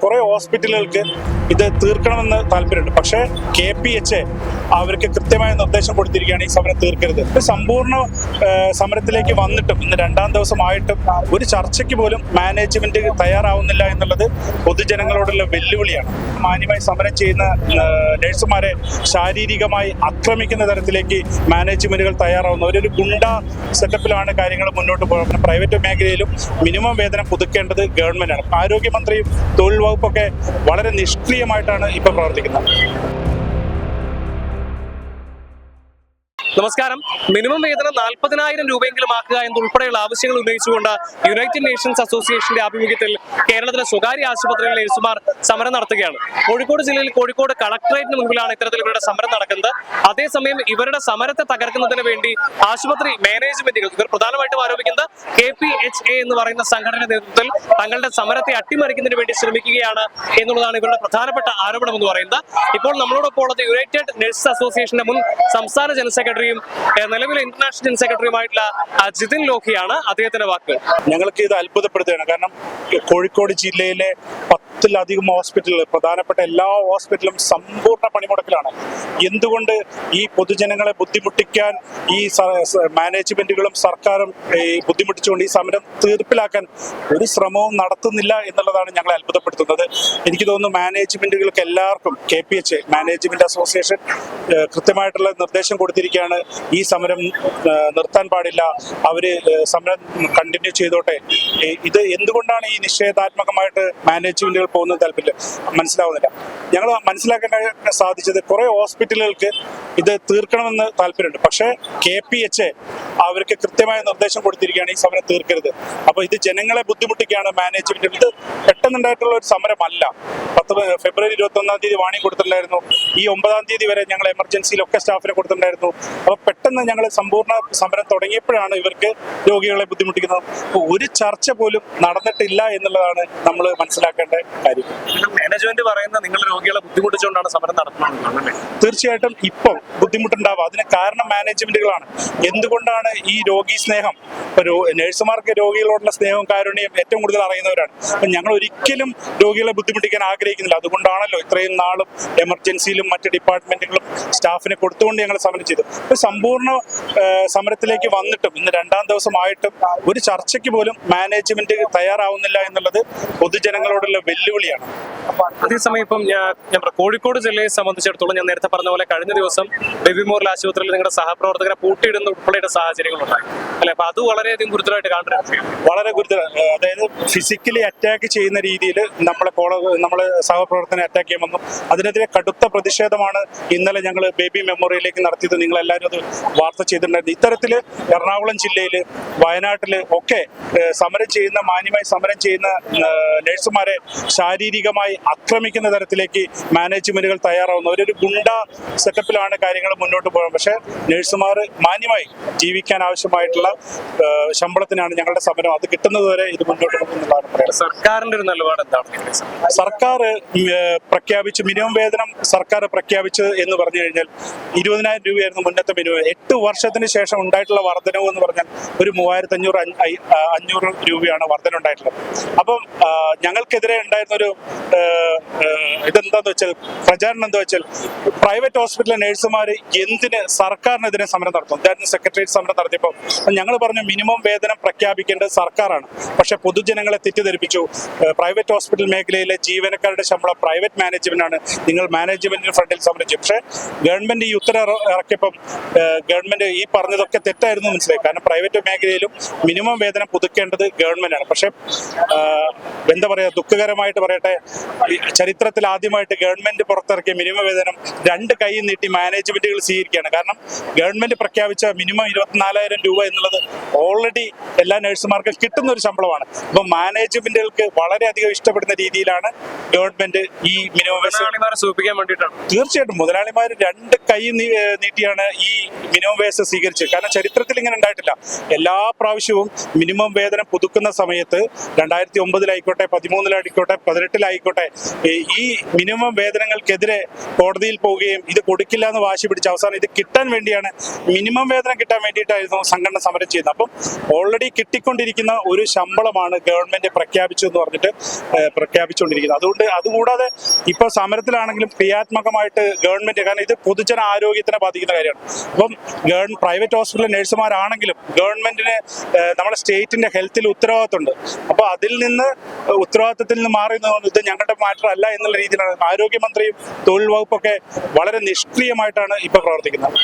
കുറെ ഹോസ്പിറ്റലുകൾക്ക് ഇത് തീർക്കണമെന്ന് താല്പര്യമുണ്ട്. പക്ഷേ KPHA അവർക്ക് കൃത്യമായ നിർദ്ദേശം കൊടുത്തിരിക്കുകയാണ് ഈ സമരം തീർക്കരുത്. സമ്പൂർണ്ണ സമരത്തിലേക്ക് വന്നിട്ടും ഇന്ന് 2ാം ദിവസമായിട്ടും ഒരു ചർച്ചയ്ക്ക് പോലും മാനേജ്മെന്റ് തയ്യാറാവുന്നില്ല എന്നുള്ളത് പൊതുജനങ്ങളോടുള്ള വെല്ലുവിളിയാണ്. മാന്യമായി സമരം ചെയ്യുന്ന നഴ്സുമാരെ ശാരീരികമായി ആക്രമിക്കുന്ന തരത്തിലേക്ക് മാനേജ്മെന്റുകൾ തയ്യാറാവുന്നു. ഒരു ഗുണ്ട സെറ്റപ്പിലാണ് കാര്യങ്ങൾ മുന്നോട്ട് പോകുന്നത്. പ്രൈവറ്റ് മേഖലയിലും മിനിമം വേതനം പുതുക്കേണ്ടത് ഗവൺമെന്റാണ്. ആരോഗ്യമന്ത്രിയും തൊഴിൽ വകുപ്പൊക്കെ വളരെ നിഷ്ക്രിയമായിട്ടാണ് ഇപ്പൊ പ്രവർത്തിക്കുന്നത്. നമസ്കാരം. മിനിമം വേതനം 40,000 രൂപയെങ്കിലും ആക്കുക എന്നുൾപ്പെടെയുള്ള ആവശ്യങ്ങൾ ഉന്നയിച്ചുകൊണ്ട് യുണൈറ്റഡ് നേഷൻസ് അസോസിയേഷന്റെ ആഭിമുഖ്യത്തിൽ കേരളത്തിലെ സ്വകാര്യ ആശുപത്രികളിലെ നഴ്സുമാർ സമരം നടത്തുകയാണ്. കോഴിക്കോട് ജില്ലയിൽ കോഴിക്കോട് കളക്ടറേറ്റിന് മുൻപിലാണ് ഇത്തരത്തിൽ ഇവരുടെ സമരം നടക്കുന്നത്. അതേസമയം ഇവരുടെ സമരത്തെ തകർക്കുന്നതിന് വേണ്ടി ആശുപത്രി മാനേജ്മെന്റുകൾ, ഇവർ പ്രധാനമായിട്ടും ആരോപിക്കുന്നത് KPHA എന്ന് പറയുന്ന സംഘടനയുടെ നേതൃത്വത്തിൽ തങ്ങളുടെ സമരത്തെ അട്ടിമറിക്കുന്നതിന് വേണ്ടി ശ്രമിക്കുകയാണ് എന്നുള്ളതാണ് ഇവരുടെ പ്രധാനപ്പെട്ട ആരോപണം എന്ന് പറയുന്നത്. ഇപ്പോൾ നമ്മളോടൊപ്പം ഉള്ളത് യുണൈറ്റഡ് നഴ്സസ് അസോസിയേഷന്റെ മുൻ സംസ്ഥാന ജനറൽ സെക്രട്ടറി നിലവിലെ ഇന്റർനാഷണൽ ജനറൽ സെക്രട്ടറിയുമായിട്ടുള്ള ജിതിൻ ലോഹിയാണ്. അദ്ദേഹത്തിന്റെ വാക്കുകൾ. ഞങ്ങൾക്ക് ഇത് അത്ഭുതപ്പെടുത്തുകയാണ്. കാരണം കോഴിക്കോട് ജില്ലയിലെ 10ലധികം ഹോസ്പിറ്റലുകൾ, പ്രധാനപ്പെട്ട എല്ലാ ഹോസ്പിറ്റലും സമ്പൂർണ്ണ പണിമുടക്കിലാണ്. എന്തുകൊണ്ട് ഈ പൊതുജനങ്ങളെ ബുദ്ധിമുട്ടിക്കാൻ ഈ മാനേജ്മെന്റുകളും സർക്കാരും ബുദ്ധിമുട്ടിച്ചുകൊണ്ട് ഈ സമരം തീർപ്പിലാക്കാൻ ഒരു ശ്രമവും നടത്തുന്നില്ല എന്നുള്ളതാണ് ഞങ്ങളെ അത്ഭുതപ്പെടുത്തുന്നത്. എനിക്ക് തോന്നുന്നു മാനേജ്മെന്റുകൾക്ക് എല്ലാവർക്കും KPHA മാനേജ്മെന്റ് അസോസിയേഷൻ കൃത്യമായിട്ടുള്ള നിർദ്ദേശം കൊടുത്തിരിക്കുകയാണ്. ഈ സമരം നിർത്താൻ പാടില്ല, അവര് സമരം കണ്ടിന്യൂ ചെയ്തോട്ടെ. ഇത് എന്തുകൊണ്ടാണ് ഈ നിഷേധാത്മകമായിട്ട് മാനേജ്മെന്റുകൾ പോകുന്നത് താല്പര്യം മനസ്സിലാവുന്നില്ല. ഞങ്ങൾ മനസ്സിലാക്കാൻ സാധിച്ചത് കുറെ ഹോസ്പിറ്റലുകൾക്ക് ഇത് തീർക്കണമെന്ന് താല്പര്യമുണ്ട്. പക്ഷേ KPHA അവർക്ക് കൃത്യമായ നിർദ്ദേശം കൊടുത്തിരിക്കുകയാണ് ഈ സമരം തീർക്കരുത്. അപ്പൊ ഇത് ജനങ്ങളെ ബുദ്ധിമുട്ടിക്കുകയാണ് മാനേജ്മെന്റ്. ഇത് പെട്ടെന്നുണ്ടായിട്ടുള്ള ഒരു സമരമല്ല. ഫെബ്രുവരി 21-ാം തീയതി വാണിംഗ് കൊടുത്തിട്ടുണ്ടായിരുന്നു. ഈ 9-ാം തീയതി വരെ ഞങ്ങൾ എമർജൻസിയിലൊക്കെ സ്റ്റാഫിനെ കൊടുത്തിട്ടുണ്ടായിരുന്നു. അപ്പൊ പെട്ടെന്ന് ഞങ്ങൾ സമ്പൂർണ്ണ സമരം തുടങ്ങിയപ്പോഴാണ് ഇവർക്ക് രോഗികളെ ബുദ്ധിമുട്ടിക്കുന്നത്. ഒരു ചർച്ച പോലും നടന്നിട്ടില്ല എന്നുള്ളതാണ് നമ്മൾ മനസ്സിലാക്കേണ്ട കാര്യം. മാനേജ്മെന്റ് പറയുന്നത് നിങ്ങൾ രോഗികളെ ബുദ്ധിമുട്ടിച്ചുകൊണ്ടാണ് സമരം നടത്തുന്നത്. തീർച്ചയായിട്ടും ഇപ്പം ബുദ്ധിമുട്ടുണ്ടാവുക അതിന് കാരണം മാനേജ്മെന്റുകളാണ്. എന്തുകൊണ്ടാണ് ഈ രോഗി സ്നേഹം, നഴ്സുമാർക്ക് രോഗികളോടുള്ള സ്നേഹവും കാരുണ്യം ഏറ്റവും കൂടുതൽ അറിയുന്നവരാണ്. അപ്പൊ ഞങ്ങൾ ഒരിക്കലും രോഗികളെ ബുദ്ധിമുട്ടിക്കാൻ ആഗ്രഹിക്കുന്നില്ല. അതുകൊണ്ടാണല്ലോ ഇത്രയും നാളും എമർജൻസിയിലും മറ്റ് ഡിപ്പാർട്ട്മെന്റുകളും സ്റ്റാഫിനെ കൊടുത്തുകൊണ്ട് ഞങ്ങൾ സമരം ചെയ്തു. സമ്പൂർണ്ണ സമരത്തിലേക്ക് വന്നിട്ടും ഇന്ന് 2ാം ദിവസമായിട്ടും ഒരു ചർച്ചയ്ക്ക് പോലും മാനേജ്മെന്റ് തയ്യാറാവുന്നില്ല എന്നുള്ളത് പൊതുജനങ്ങളോടുള്ള വെല്ലുവിളിയാണ്. അതേസമയം ഇപ്പം ഞാൻ കോഴിക്കോട് ജില്ലയെ സംബന്ധിച്ചിടത്തോളം ഞാൻ നേരത്തെ പറഞ്ഞ പോലെ കഴിഞ്ഞ ദിവസം ബേബി മെമ്മോറിയൽ ആശുപത്രിയിൽ നിങ്ങളുടെ സഹപ്രവർത്തകരെ പൂട്ടിയിടുന്ന ഉൾപ്പെടെയുള്ള സാഹചര്യങ്ങളുണ്ടായി അല്ലെ? അപ്പൊ അത് വളരെയധികം ഗുരുതരമായിട്ട് കാണുന്നത്. വളരെ ഗുരുതരം, അതായത് ഫിസിക്കലി അറ്റാക്ക് ചെയ്യുന്ന രീതിയിൽ നമ്മളെ സഹപ്രവർത്തകനെ അറ്റാക്ക് ചെയ്യുമെന്നും അതിനെതിരെ കടുത്ത പ്രതിഷേധമാണ് ഇന്നലെ ഞങ്ങൾ ബേബി മെമ്മോറിയലിലേക്ക് നടത്തിയത്. നിങ്ങൾ എല്ലാവരും അത് വാർത്ത ചെയ്തിട്ടുണ്ടായിരുന്നു. ഇത്തരത്തില് എറണാകുളം ജില്ലയിൽ, വയനാട്ടില് ഒക്കെ മാന്യമായി സമരം ചെയ്യുന്ന നഴ്സുമാരെ ശാരീരികമായി ആക്രമിക്കുന്ന തരത്തിലേക്ക് മാനേജ്മെന്റുകൾ തയ്യാറാവുന്നു. ഒരു ഗുണ്ട സെറ്റപ്പിലാണ് കാര്യങ്ങൾ മുന്നോട്ട് പോകുന്നത്. പക്ഷേ നഴ്സുമാർ മാന്യമായി ജീവിക്കാൻ ആവശ്യമായിട്ടുള്ള ശമ്പളത്തിനാണ് ഞങ്ങളുടെ സമരം. അത് കിട്ടുന്നതുവരെ ഇത് മുന്നോട്ട് പോകുന്നതാണ് പറയുന്നത്. സർക്കാരിന്റെ ഒരു നിലപാട് എന്താണ്? സർക്കാർ പ്രഖ്യാപിച്ചു മിനിമം വേതനം സർക്കാർ പ്രഖ്യാപിച്ചത് എന്ന് പറഞ്ഞു കഴിഞ്ഞാൽ 20,000 രൂപയായിരുന്നു മുന്നത്തെ മിനിമം. 8 വർഷത്തിന് ശേഷം ഉണ്ടായിട്ടുള്ള വർധനവ് എന്ന് പറഞ്ഞാൽ ഒരു 3,500 രൂപയാണ് വർധന ഉണ്ടായിട്ടുള്ളത്. അപ്പം ഞങ്ങൾക്കെതിരെ ഉണ്ടായിരുന്നൊരു ഇതെന്താന്ന് വെച്ചാൽ പ്രചാരണം എന്താ വെച്ചാൽ പ്രൈവറ്റ് ഹോസ്പിറ്റലിലെ നഴ്സുമാർ എന്തിന് സർക്കാരിനെതിരെ സമരം നടത്തും. ഇതായിരുന്നു സെക്രട്ടേറിയറ്റ് സമരം നടത്തിയപ്പോൾ ഞങ്ങൾ പറഞ്ഞു മിനിമം വേതനം പ്രഖ്യാപിക്കേണ്ടത് സർക്കാരാണ്. പക്ഷെ പൊതുജനങ്ങളെ തെറ്റിദ്ധരിപ്പിച്ചു. പ്രൈവറ്റ് ഹോസ്പിറ്റൽ മേഖലയിലെ ജീവനക്കാരുടെ ശമ്പളം പ്രൈവറ്റ് മാനേജ്മെന്റാണ്, നിങ്ങൾ മാനേജ്മെന്റിന് ഫ്രണ്ടിൽ സമരം ചെയ്യും. പക്ഷേ ഗവൺമെന്റ് ഈ ഉത്തരവ് ഇറക്കിയപ്പം ഗവൺമെന്റ് ഈ പറഞ്ഞതൊക്കെ തെറ്റായിരുന്നു മനസ്സിലായി. കാരണം പ്രൈവറ്റ് മേഖലയിലും മിനിമം വേതനം പുതുക്കേണ്ടത് ഗവൺമെന്റാണ്. പക്ഷെ എന്താ പറയാ, ദുഃഖകരമായിട്ട് പറയട്ടെ, ചരിത്രത്തിൽ ആദ്യമായിട്ട് ഗവൺമെന്റ് പുറത്തിറക്കിയ മിനിമം വേതനം 2 കൈ നീട്ടി മാനേജ്മെന്റുകൾ സ്വീകരിക്കുകയാണ്. കാരണം ഗവൺമെന്റ് പ്രഖ്യാപിച്ച മിനിമം 24,000 രൂപ എന്നുള്ളത് ഓൾറെഡി എല്ലാ നഴ്സുമാർക്കും കിട്ടുന്ന ഒരു ശമ്പളമാണ്. അപ്പൊ മാനേജ്മെന്റുകൾക്ക് വളരെയധികം ഇഷ്ടപ്പെടുന്ന രീതിയിലാണ് ഗവൺമെന്റ് ഈ മിനിമം സൂചിപ്പിക്കാൻ വേണ്ടിയിട്ടാണ്. തീർച്ചയായിട്ടും മുതലാളിമാർ 2 കൈ നീട്ടിയാണ് ഈ മിനിമം വേസ് സ്വീകരിച്ചത്. കാരണം ചരിത്രത്തിൽ ഇങ്ങനെ ഉണ്ടായിട്ടില്ല. എല്ലാ പ്രാവശ്യവും മിനിമം വേതനം പുതുക്കുന്ന സമയത്ത് 2009-ലായിക്കോട്ടെ 13-ലായിക്കോട്ടെ 2018 ഈ മിനിമം വേതനങ്ങൾക്കെതിരെ കോടതിയിൽ പോവുകയും ഇത് കൊടുക്കില്ല എന്ന് വാശി പിടിച്ച് അവസാനം ഇത് കിട്ടാൻ വേണ്ടിയാണ്, മിനിമം വേതനം കിട്ടാൻ വേണ്ടിയിട്ടായിരുന്നു സംഘടന സമരം ചെയ്യുന്നത്. അപ്പം ഓൾറെഡി കിട്ടിക്കൊണ്ടിരിക്കുന്ന ഒരു ശമ്പളമാണ് ഗവൺമെന്റ് പ്രഖ്യാപിച്ചു എന്ന് പറഞ്ഞിട്ട് പ്രഖ്യാപിച്ചുകൊണ്ടിരിക്കുന്നത്. അതുകൂടാതെ ഇപ്പോൾ സമരത്തിലാണെങ്കിലും ക്രിയാത്മകമായിട്ട് ഗവൺമെന്റ്, കാരണം ഇത് പൊതുജന ആരോഗ്യത്തിനെ ബാധിക്കുന്ന കാര്യമാണ്. അപ്പം പ്രൈവറ്റ് ഹോസ്പിറ്റലിലെ നഴ്സുമാരാണെങ്കിലും ഗവൺമെന്റിന് നമ്മുടെ സ്റ്റേറ്റിന്റെ ഹെൽത്തിൽ ഉത്തരവാദിത്തമുണ്ട്. അപ്പോൾ ഉത്തരവാദിത്തത്തിൽ നിന്ന് മാറി ഇത് ഞങ്ങളുടെ മാറ്റർ അല്ല എന്നുള്ള രീതിയിലാണ് ആരോഗ്യമന്ത്രിയും തൊഴിൽ വകുപ്പൊക്കെ വളരെ നിഷ്ക്രിയമായിട്ടാണ് ഇപ്പോൾ പ്രവർത്തിക്കുന്നത്.